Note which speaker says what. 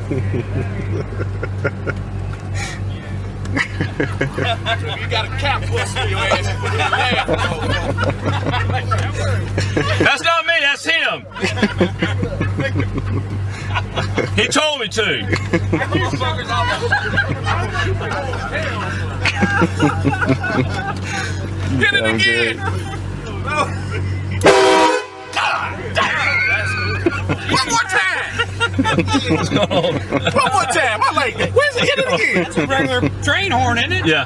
Speaker 1: You got a cap pussy in your ass.
Speaker 2: That's not me, that's him. He told me to.
Speaker 1: Hit it again. One more time.
Speaker 2: What's going on?
Speaker 1: One more time. I like that. Where's it? Hit it again.
Speaker 3: It's a regular train horn, isn't it?
Speaker 2: Yeah.